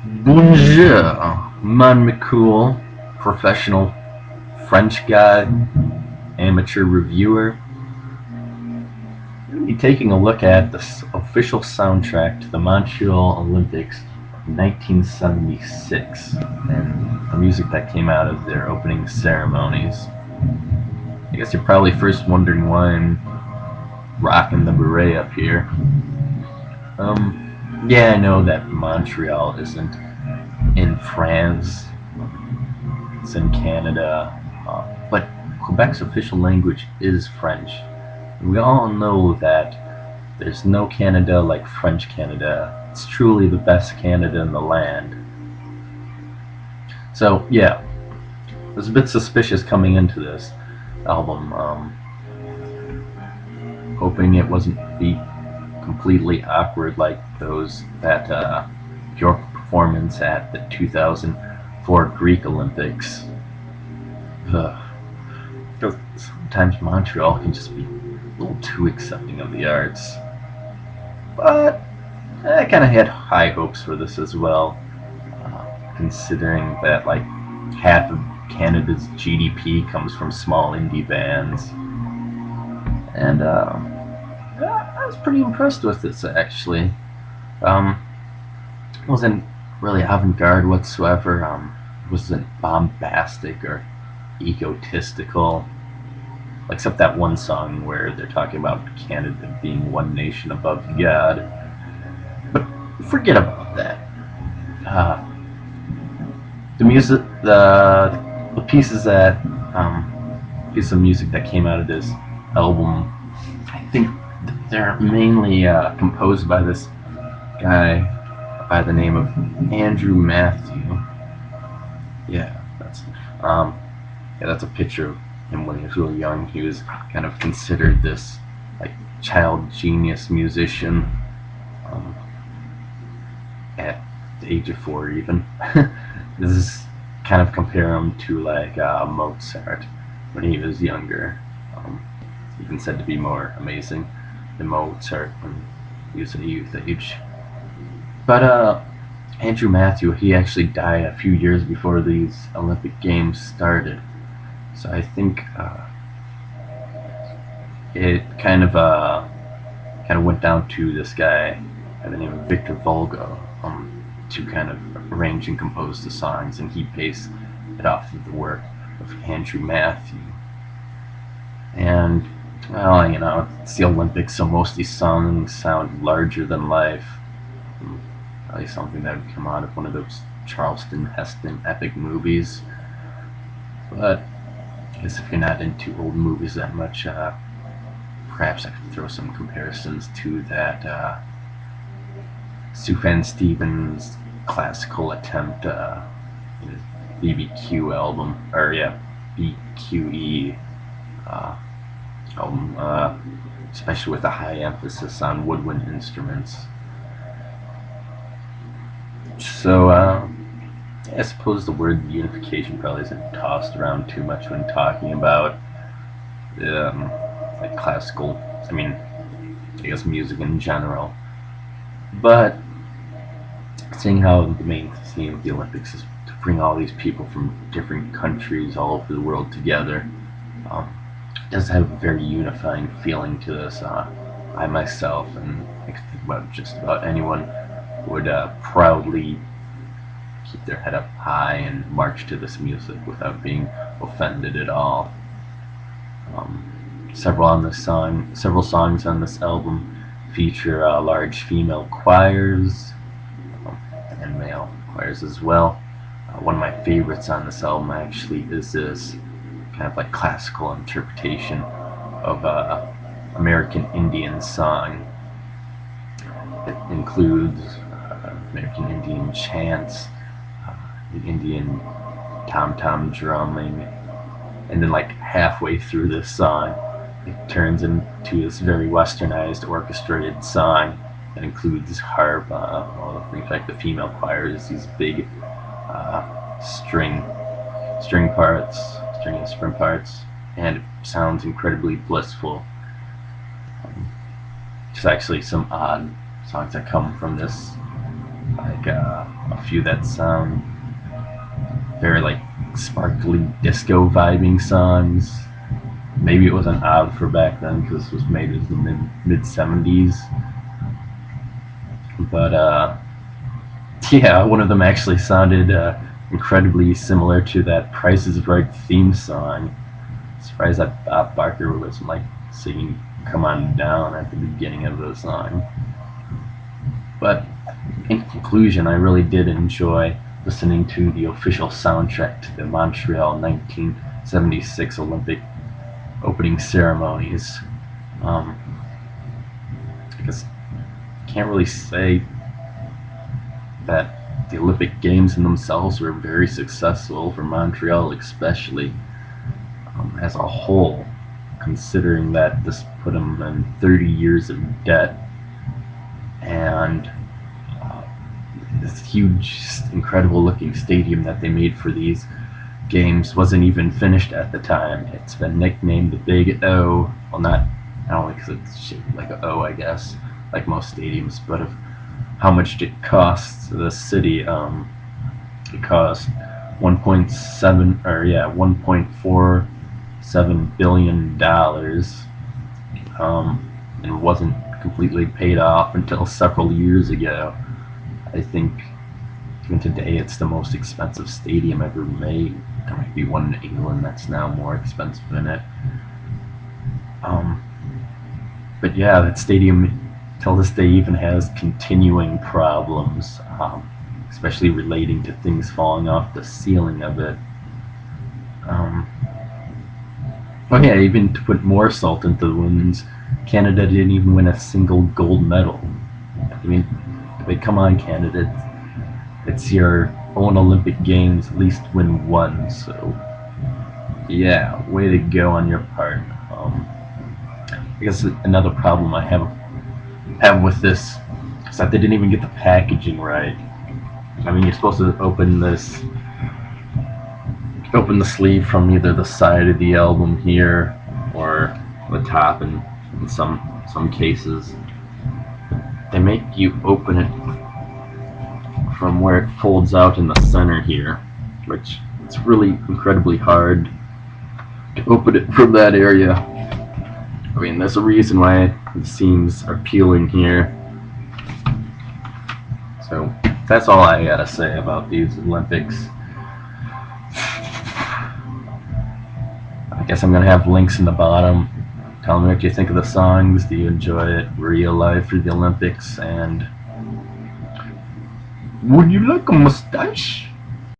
Bonjour, man McCool, professional French guy, amateur reviewer. We'll be taking a look at the official soundtrack to the Montreal Olympics of 1976 and the music that came out of their opening ceremonies. I guess you're probably first wondering why I'm rocking the beret up here. Yeah, I know that Montreal isn't in France, it's in Canada, but Quebec's official language is French. And we all know that there's no Canada like French Canada. It's truly the best Canada in the land. So, yeah, I was a bit suspicious coming into this album, hoping it wasn't be completely awkward like those that York performance at the 2004 Greek Olympics. Because sometimes Montreal can just be a little too accepting of the arts. But I kind of had high hopes for this as well, considering that like half of Canada's GDP comes from small indie bands. And I was pretty impressed with this actually. It wasn't really avant-garde whatsoever. It wasn't bombastic or egotistical, except that one song where they're talking about Canada being one nation above God. But forget about that. Uh, the music, the pieces that pieces of music that came out of this album, I think they're mainly composed by this guy by the name of Andrew Mathieu. Yeah, that's a picture of him when he was really young. He was kind of considered this like child genius musician at the age of 4 even. This is kind of compare him to like Mozart when he was younger. He's even said to be more amazing than Mozart when he was a youth age. But Andrew Mathieu, he actually died a few years before these Olympic Games started. So I think it kind of went down to this guy by the name of Victor Vogel to kind of arrange and compose the songs, and he based it off of the work of Andrew Mathieu. And well, it's the Olympics, so most of these songs sound larger than life. Probably something that would come out of one of those Charleston Heston epic movies. But I guess if you're not into old movies that much, perhaps I could throw some comparisons to that Sufjan Stevens classical attempt, BBQ album, or yeah, BQE album, especially with a high emphasis on woodwind instruments. So, I suppose the word unification probably isn't tossed around too much when talking about like classical, I guess music in general. But seeing how the main theme of the Olympics is to bring all these people from different countries all over the world together, it does have a very unifying feeling to this. I myself, and I can think about just about anyone, would proudly keep their head up high and march to this music without being offended at all. Several songs on this album feature large female choirs and male choirs as well. One of my favorites on this album actually is this kind of like classical interpretation of American Indian song. It includes American Indian chants, the Indian tom-tom drumming, and then like halfway through this song it turns into this very westernized orchestrated song that includes harp. In fact, the female choir is these big string instrument parts, and it sounds incredibly blissful. There's actually some odd songs that come from this like a few that sound very like sparkly disco vibing songs. Maybe it wasn't odd for back then because this was made in the mid 70s. But yeah, one of them actually sounded incredibly similar to that Price is Right theme song. Surprised that Bob Barker was like singing "Come On Down" at the beginning of the song. But in conclusion, I really did enjoy listening to the official soundtrack to the Montreal 1976 Olympic opening ceremonies. I guess I can't really say that the Olympic Games in themselves were very successful for Montreal, especially as a whole, considering that this put them in 30 years of debt and this huge, incredible looking stadium that they made for these games wasn't even finished at the time. It's been nicknamed the Big O. Well, not only because it's shaped like an O, I guess, like most stadiums, but of how much it costs the city. It cost 1.47 billion dollars, and wasn't completely paid off until several years ago. I think even today it's the most expensive stadium ever made. There might be one in England that's now more expensive than it. But yeah, that stadium till this day even has continuing problems, especially relating to things falling off the ceiling of it. Well, yeah, even to put more salt into the wounds, Canada didn't even win a single gold medal. I mean, come on, Canada. It's your own Olympic Games, at least win one. So, yeah, way to go on your part. I guess another problem I have with this is that they didn't even get the packaging right. I mean, you're supposed to open the sleeve from either the side of the album here or the top, in some cases. They make you open it from where it folds out in the center here, which it's really incredibly hard to open it from that area. I mean, there's a reason why the seams are peeling here. So that's all I gotta say about these Olympics. I guess I'm gonna have links in the bottom. Tell me what you think of the songs. Do you enjoy it? Were you alive for the Olympics? And would you like a mustache?